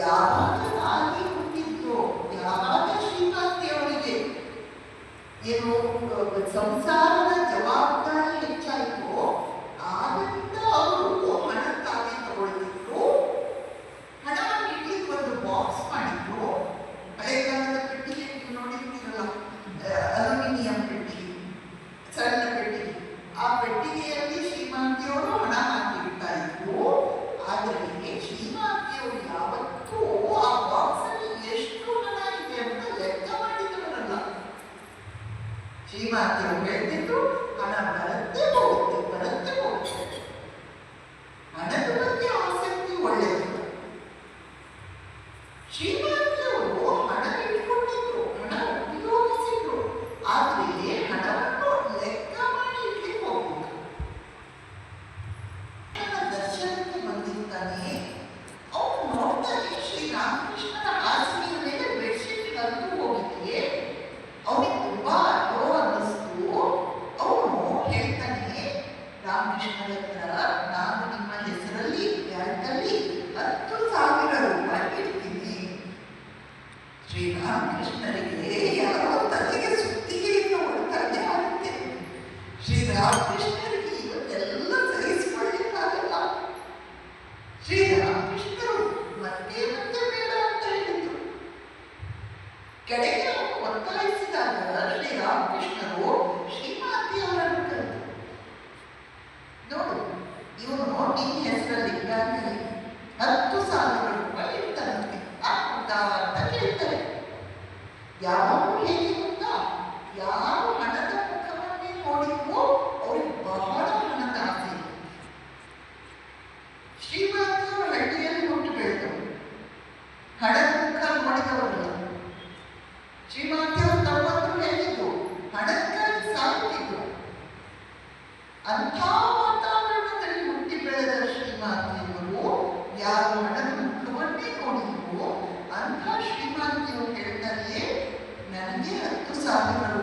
ಯಾವಾಗ ತಾಯಿ ಹುಟ್ಟಿದ್ರೋ, ಯಾವಾಗ ಶ್ರೀಕಾಂತಿಯವರಿಗೆ ಏನು ಸಂಸಾರದ ಜವಾಬ್ದಾರಿ ಹೆಚ್ಚಾಯಿತು, ಆಗ ಅವರು ಹಣ ತಾನೇ ತಗೊಳ್ತಿದ್ರು. ಹಣವನ್ನು ಇಡ್ಲಿಕ್ಕೆ ಒಂದು ಬಾಕ್ಸ್ ಮಾಡಿದ್ರು. ಹಳೆ ಕಾಲದ ಪೆಟ್ಟಿಗೆ ನೋಡಿರ್ತೀರಲ್ಲ, ಅಲ್ಯೂಮಿನಿಯಂ ಪೆಟ್ಟಿಗೆ, ಸಣ್ಣ ಪೆಟ್ಟಿಗೆ. ಆ ಪೆಟ್ಟಿಗೆಯಲ್ಲಿ ಶ್ರೀಮಂತಿಯವರು ಹಣ ಹಾಕಿಡ್ತಾ ಇದ್ರು. ಆದರೆ ಶ್ರೀಮಂತಿಯವರು ಯಾವತ್ತೂ ಆ ಬಾಕ್ಸ್ ಅಲ್ಲಿ ಎಷ್ಟು ಹಣ ಇದೆ ಅಂತ ಲೆಕ್ಕ ಮಾಡಿದವರಲ್ಲ. ಶ್ರೀಮಂತಿಯವರು ಹೇಳ್ತಿದ್ರು, ಹಣ ಬರುತ್ತೆ ಹೋಗುತ್ತೆ, ಬರುತ್ತೆ ಹೋಗುತ್ತೆ. ಹಣದ ಬಗ್ಗೆ ಆಸಕ್ತಿ ಒಳ್ಳೆಯದು. ಶ್ರೀಮಂತಿಯವರು ಹಣ ಇಟ್ಕೊಂಡಿದ್ರು, ಹಣ ಉಪಯೋಗಿಸಿದ್ರು, ಆದರೆ ಹಣವನ್ನು ಲೆಕ್ಕ ಮಾಡಿ ಇಡ್ಲಿಕ್ಕೆ ಹೋಗಿದ್ರು. ದರ್ಶನಕ್ಕೆ ಬಂದಿರ್ತಾನೆ, ಅವನು ನೋಡ್ತಾನೆ ಶ್ರೀರಾಮಕೃಷ್ಣನ ಹಾಸಿಗೆಯ ಮೇಲೆ ಬೆಡ್ಶೀಟ್ ಕರೆದು ಹೋಗಿದ್ದೆ. ಅವನಿಗೆ ತುಂಬಾ ಅಯ್ಯೋ ಅನ್ನಿಸ್ತು. ಅವನು ಹೇಳ್ತಾನೆ ರಾಮಕೃಷ್ಣರ ಹತ್ರ, ನಾನು ನಿಮ್ಮ ಹೆಸರಲ್ಲಿ ಬ್ಯಾಂಕಲ್ಲಿ 10,000 ರೂಪಾಯಿ ಇಡ್ತೀನಿ. ಶ್ರೀರಾಮಕೃಷ್ಣರಿಗೆ ಯಾರೋ ತಲೆಗೆ ಸುತ್ತಿಗೆಯನ್ನು ಹೊಡ್ತಾನೆ ಆಗುತ್ತೆ. ಶ್ರೀರಾಮಕೃಷ್ಣರಿಗೆ ಇವತ್ತೆಲ್ಲ ಸಹಿಸಿಕೊಳ್ಳಿಕ್ಕಾಗಲ್ಲ. ಶ್ರೀರಾಮಕೃಷ್ಣರು ಮತ್ತೆ ಮತ್ತೆ ಬೇಡ ಅಂತ ಹೇಳಿದ್ರು. ಕಡೆಗೆ ಅವನು ಒತ್ತಾಯಿಸಿದಾಗ ಶ್ರೀರಾಮಕೃಷ್ಣರು ಶ್ರೀಮಾತೆಯವರನ್ನು ಕರೆದರು. ನೋಡು, ಇವನು ನಿನ್ನ ಹೆಸರಲ್ಲಿ ಬ್ಯಾಂಕಲ್ಲಿ 10,000 ರೂಪಾಯಿ ಇಡ್ತಾನಂತೆ, ಹಾಕುತ್ತಾ ಅಂತ ಕೇಳ್ತಾರೆ. ಯಾರು ಹೇಗೆ ಗೊತ್ತಾ, ಯಾರು ಹಣದ ಮುಖವನ್ನೇ ನೋಡಿದ್ವೋ ಅವ್ರಿಗೆ ಬಹಳ ಹಣದ ಆಸೆ. ಶ್ರೀಮಂತರು ಹಳ್ಳಿಯಲ್ಲಿ ಹುಟ್ಟು ಬೆಳೆದವರು, ಹಣದ ಮುಖ ನೋಡಿದವರಲ್ಲ. ಶ್ರೀಮಂತರು ತಮ್ಮಂತರು ಹೇಳಿದ್ರು, ಹಣಕ್ಕಾಗಿ ಸಾಗುತ್ತಿದ್ರು. ಅಂಥ ವಾತಾವರಣದಲ್ಲಿ ಹುಟ್ಟಿ ಬೆಳೆದ ಶ್ರೀಮಂತಿಯವರು ಯಾರು ಹಣದ ಮುಖವನ್ನೇ ನೋಡಿದ್ರು, ಅಂಥ ಶ್ರೀಮಂತಿಯವರು ಹೇಳ್ತಾರೆ, ನನಗೆ 10,000